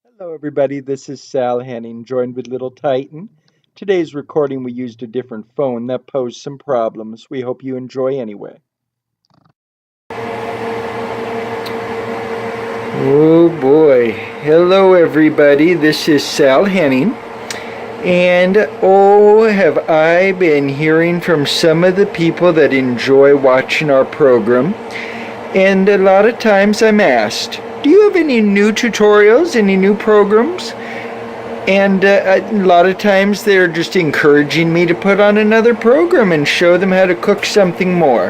Hello, everybody. This is Sal Hennig, joined with Little Titan. Today's recording, we used a different phone that posed some problems. We hope you enjoy anyway. Oh boy. Hello, everybody. This is Sal Hennig. And oh, have I been hearing from some of the people that enjoy watching our program. And a lot of times I'm asked, do you have any new tutorials, any new programs? And a lot of times they're just encouraging me to put on another program and show them how to cook something more.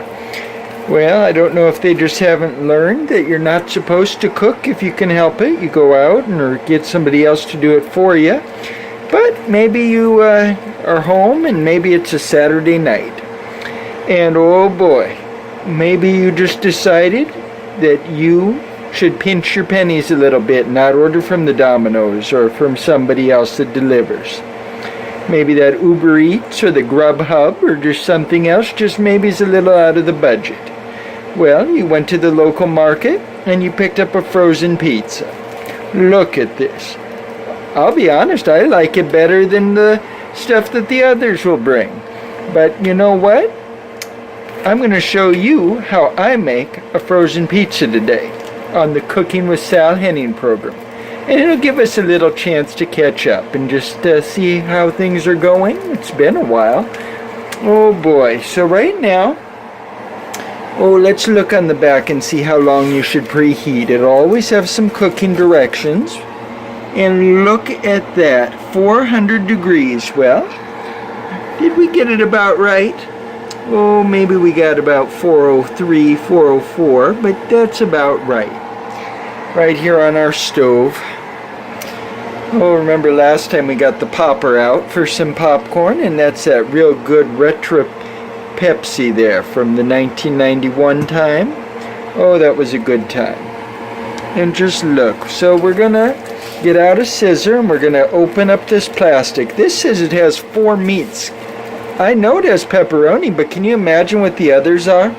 Well, I don't know if they just haven't learned that you're not supposed to cook if you can help it. You go out or get somebody else to do it for you. But maybe you are home and maybe it's a Saturday night. And oh boy, maybe you just decided that you should pinch your pennies a little bit and not order from the Domino's or from somebody else that delivers. Maybe that Uber Eats or the Grubhub or just something else just maybe is a little out of the budget. Well, you went to the local market and you picked up a frozen pizza. Look at this. I'll be honest, I like it better than the stuff that the others will bring. But you know what? I'm going to show you how I make a frozen pizza today on the Cooking with Sal Hennig program. And it'll give us a little chance to catch up and just see how things are going. It's been a while. Oh boy. So right now, let's look on the back and see how long you should preheat. It'll always have some cooking directions. And look at that, 400 degrees. Well, did we get it about right? Oh, maybe we got about 403, 404, but that's about right. Right here on our stove. Oh, remember last time we got the popper out for some popcorn, and that's that real good retro Pepsi there from the 1991 time. Oh, that was a good time. And just look. So we're going to get out a scissor, and we're going to open up this plastic. This says it has 4 meats. I know it has pepperoni, but can you imagine what the others are?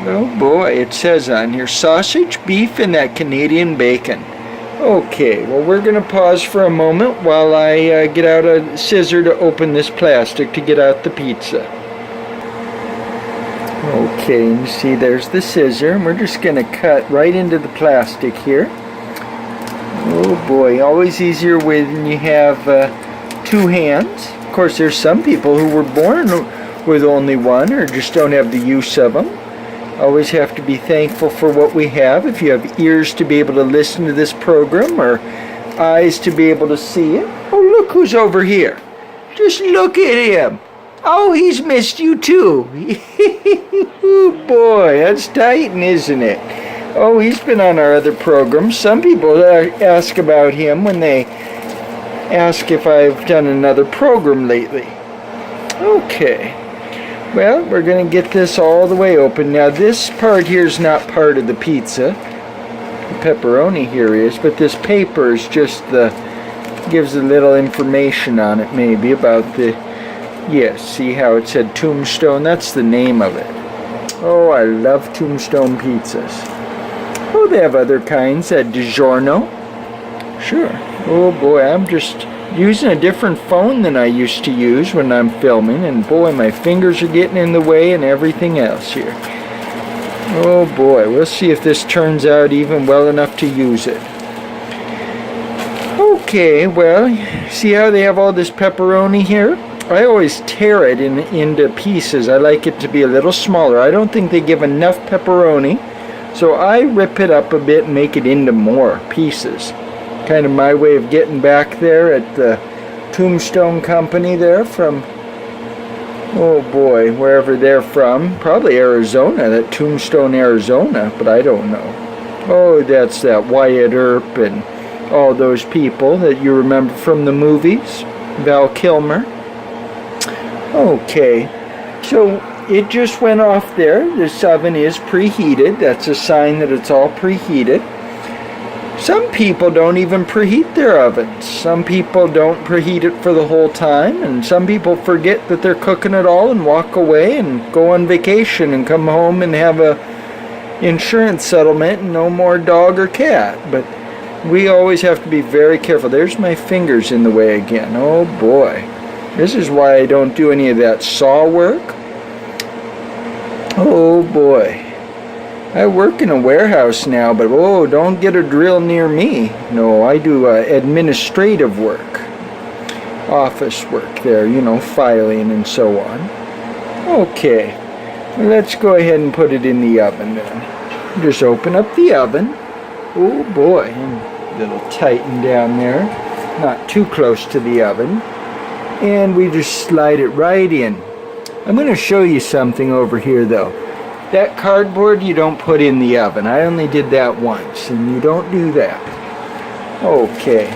Oh boy, it says on here, sausage, beef, and that Canadian bacon. Okay, well we're going to pause for a moment while I get out a scissor to open this plastic to get out the pizza. Okay, and you see there's the scissor, and we're just going to cut right into the plastic here. Oh boy, always easier when you have 2 hands. Of course, there's some people who were born with only one or just don't have the use of them. Always have to be thankful for what we have. If you have ears to be able to listen to this program or eyes to be able to see it. Oh, look who's over here. Just look at him. Oh, he's missed you too. Oh, boy, that's Titan, isn't it? Oh, he's been on our other programs. Some people ask about him when they ask if I've done another program lately. Okay. Well, we're going to get this all the way open. Now, this part here is not part of the pizza. The pepperoni here is, but this paper is just gives a little information on it, maybe, about yes, see how it said Tombstone? That's the name of it. Oh, I love Tombstone pizzas. Oh, they have other kinds at DiGiorno. Sure. Oh, boy, I'm just using a different phone than I used to use when I'm filming, and boy, my fingers are getting in the way and everything else here. Oh boy, we'll see if this turns out even well enough to use it. Okay, well, see how they have all this pepperoni here? I always tear it into pieces. I like it to be a little smaller. I don't think they give enough pepperoni, so I rip it up a bit and make it into more pieces. Kind of my way of getting back there at the Tombstone company there from, oh boy, wherever they're from. Probably Arizona, that Tombstone, Arizona, but I don't know. Oh, that's that Wyatt Earp and all those people that you remember from the movies. Val Kilmer. Okay, so it just went off there. This oven is preheated. That's a sign that it's all preheated. Some people don't even preheat their ovens. Some people don't preheat it for the whole time, and some people forget that they're cooking it all and walk away and go on vacation and come home and have a insurance settlement and no more dog or cat. But We always have to be very careful. There's my fingers in the way again. Oh boy. This is why I don't do any of that saw work. Oh boy. I work in a warehouse now, but oh, don't get a drill near me. No, I do administrative work. Office work there, you know, filing and so on. Okay. Let's go ahead and put it in the oven then. Just open up the oven. Oh boy, a little tighten down there. Not too close to the oven. And we just slide it right in. I'm going to show you something over here though. That cardboard you don't put in the oven. I only did that once, and you don't do that. Okay.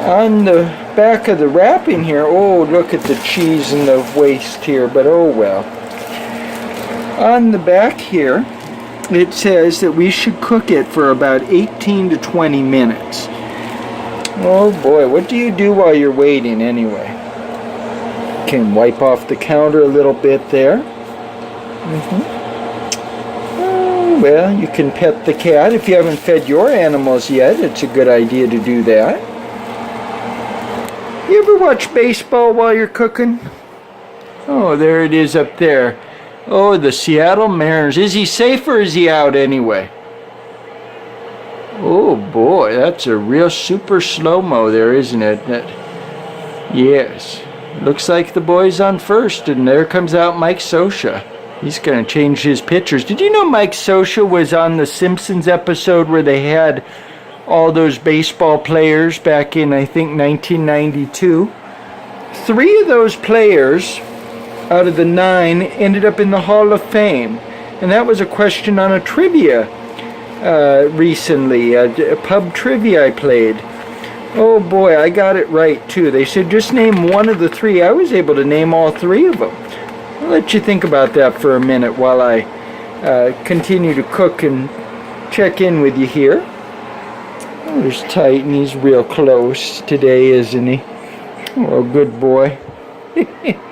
On the back of the wrapping here, oh, look at the cheese and the waste here, but oh well. On the back here, it says that we should cook it for about 18 to 20 minutes. Oh boy, what do you do while you're waiting anyway? Can wipe off the counter a little bit there. Oh, well, you can pet the cat. If you haven't fed your animals yet, it's a good idea to do that. You ever watch baseball while you're cooking? Oh, there it is up there. Oh, the Seattle Mariners. Is he safe or is he out anyway? Oh boy, that's a real super slow-mo there, isn't it? Yes. Looks like the boy's on first, and there comes out Mike Scioscia. He's going to change his pitchers. Did you know Mike Scioscia was on the Simpsons episode where they had all those baseball players back in, I think, 1992? 3 of those players out of the 9 ended up in the Hall of Fame. And that was a question on a trivia recently, a pub trivia I played. Oh boy, I got it right too. They said just name one of the 3. I was able to name all 3 of them. I'll let you think about that for a minute while I continue to cook and check in with you here. Oh, there's Titan. He's real close today, isn't he? Oh, good boy.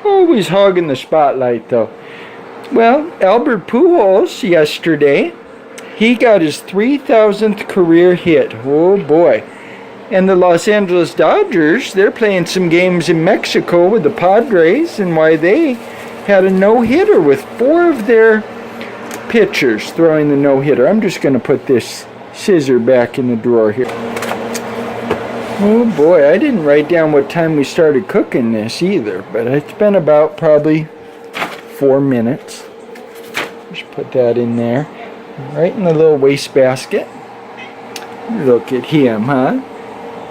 Always hogging the spotlight, though. Well, Albert Pujols yesterday, he got his 3,000th career hit. Oh, boy. And the Los Angeles Dodgers, they're playing some games in Mexico with the Padres, and why they had a no-hitter with 4 of their pitchers throwing the no-hitter. I'm just going to put this scissor back in the drawer here. Oh boy, I didn't write down what time we started cooking this either, but it's been about probably 4 minutes. Just put that in there, right in the little wastebasket. Look at him, huh?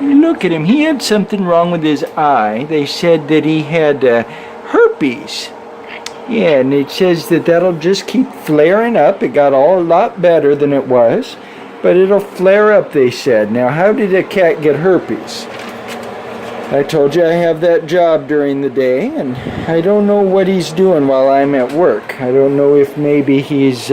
Look at him. He had something wrong with his eye. They said that he had herpes. Yeah, and it says that that'll just keep flaring up. It got a lot better than it was, but it'll flare up, they said. Now, how did a cat get herpes? I told you I have that job during the day, and I don't know what he's doing while I'm at work. I don't know if maybe he's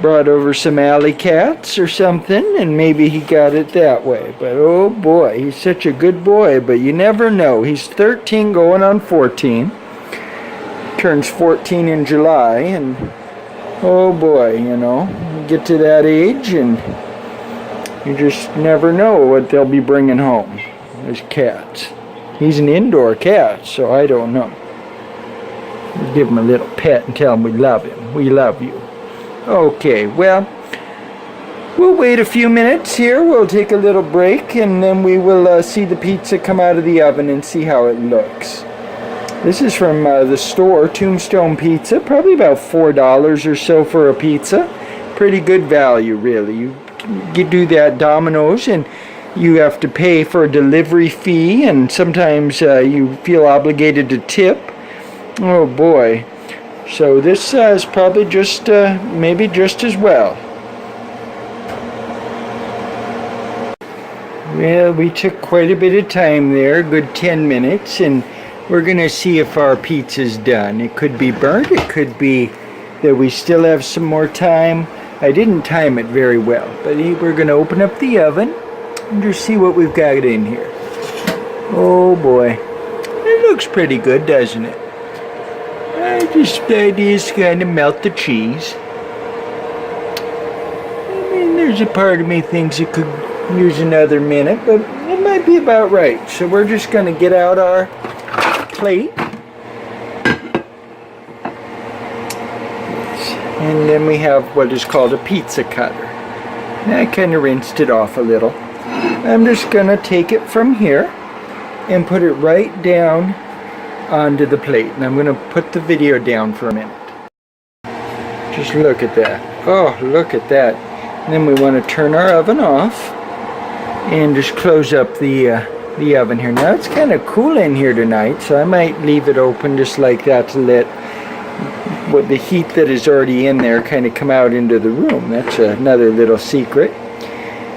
brought over some alley cats or something, and maybe he got it that way. But oh boy, he's such a good boy, but you never know. He's 13 going on 14. Turns 14 in July, and oh boy, you know, you get to that age and you just never know what they'll be bringing home. There's cats. He's an indoor cat, so I don't know. We'll give him a little pet and tell him we love him. We love you. Okay, well, we'll wait a few minutes here. We'll take a little break, and then we will see the pizza come out of the oven and see how it looks. This is from the store, Tombstone Pizza. Probably about $4 or so for a pizza. Pretty good value, really. You do that Domino's, and you have to pay for a delivery fee, and sometimes you feel obligated to tip. Oh boy. So this is probably just, maybe just as well. Well, we took quite a bit of time there, good 10 minutes, and we're going to see if our pizza's done. It could be burnt, it could be that we still have some more time. I didn't time it very well, but we're going to open up the oven and just see what we've got in here. Oh boy. It looks pretty good, doesn't it? I just kind of melt the cheese. I mean, there's a part of me thinks it could use another minute, but it might be about right. So we're just going to get out our plate. And then we have what is called a pizza cutter. Now I kind of rinsed it off a little. I'm just going to take it from here and put it right down onto the plate. And I'm going to put the video down for a minute. Just look at that. Oh, look at that. And then we want to turn our oven off and just close up the oven here. Now it's kind of cool in here tonight, so I might leave it open just like that to let what the heat that is already in there kind of come out into the room. That's another little secret.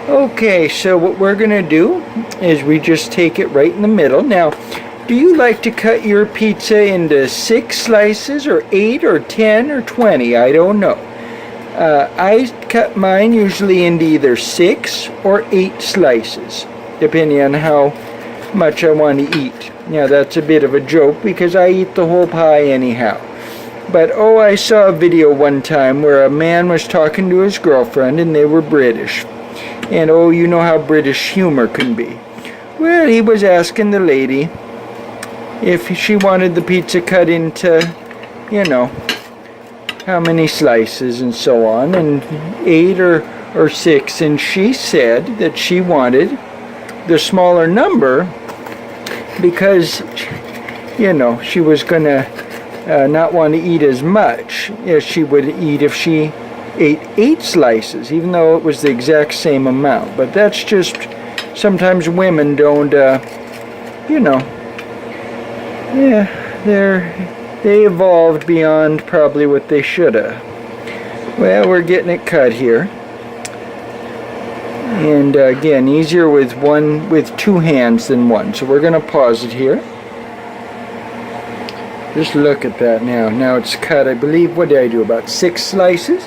Okay, so what we're going to do is we just take it right in the middle. Now, do you like to cut your pizza into 6 slices or 8 or 10 or 20? I don't know. I cut mine usually into either 6 or 8 slices, depending on how much I want to eat. Now, that's a bit of a joke because I eat the whole pie anyhow. But, oh, I saw a video one time where a man was talking to his girlfriend and they were British. And, oh, you know how British humor can be. Well, he was asking the lady if she wanted the pizza cut into, you know, how many slices and so on, and 8 or 6. And she said that she wanted the smaller number because, you know, she was going to not want to eat as much as she would eat if she ate 8 slices, even though it was the exact same amount. But that's just, sometimes women don't, you know, yeah, they evolved beyond probably what they should have. Well, we're getting it cut here. And again, easier with 2 hands than one. So we're going to pause it here. Just look at that now. Now it's cut, I believe, what did I do, about 6 slices?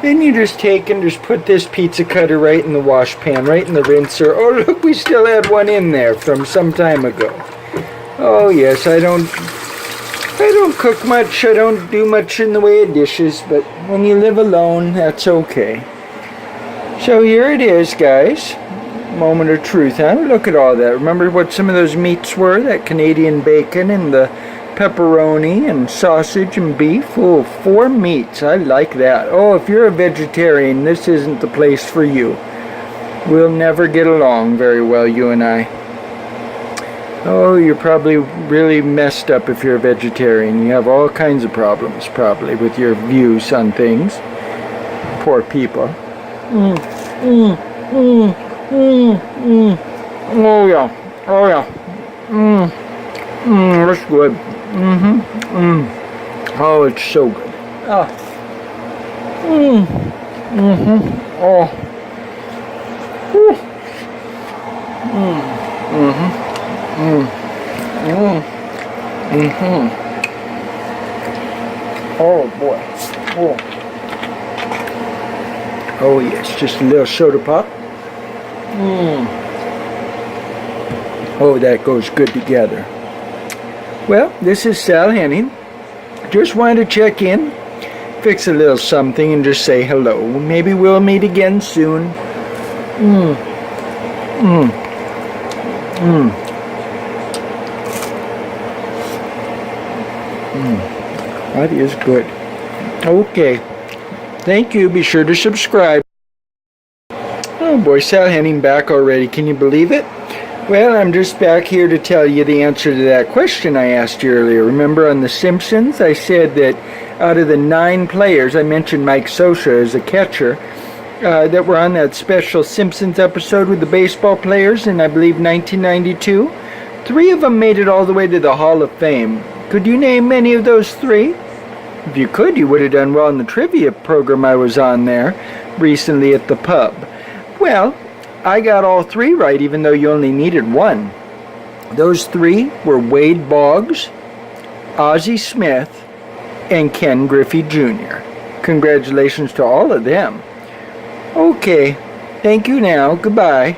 Then you just take and just put this pizza cutter right in the wash pan, right in the rinser. Oh, look, we still had one in there from some time ago. Oh, yes, I don't cook much. I don't do much in the way of dishes, but when you live alone, that's okay. So here it is, guys. Moment of truth, huh? Look at all that. Remember what some of those meats were? That Canadian bacon and the pepperoni and sausage and beef. Oh, 4 meats. I like that. Oh, if you're a vegetarian, this isn't the place for you. We'll never get along very well, you and I. Oh, you're probably really messed up if you're a vegetarian. You have all kinds of problems, probably, with your views on things. Poor people. Oh, yeah. Oh, yeah. That's good. Oh, it's so good. Oh. Oh. Oh boy. Oh. Oh yes, just a little soda pop. Oh, that goes good together. Well, this is Sal Hennig. Just wanted to check in, fix a little something, and just say hello. Maybe we'll meet again soon. That is good. Okay. Thank you. Be sure to subscribe. Oh boy, Sal Hennig back already. Can you believe it? Well, I'm just back here to tell you the answer to that question I asked you earlier. Remember on The Simpsons, I said that out of the 9 players, I mentioned Mike Scioscia as a catcher, that were on that special Simpsons episode with the baseball players in, I believe, 1992. 3 of them made it all the way to the Hall of Fame. Could you name any of those 3? If you could, you would have done well in the trivia program I was on there recently at the pub. Well, I got all 3 right, even though you only needed 1. Those 3 were Wade Boggs, Ozzie Smith, and Ken Griffey Jr. Congratulations to all of them. Okay, thank you now. Goodbye.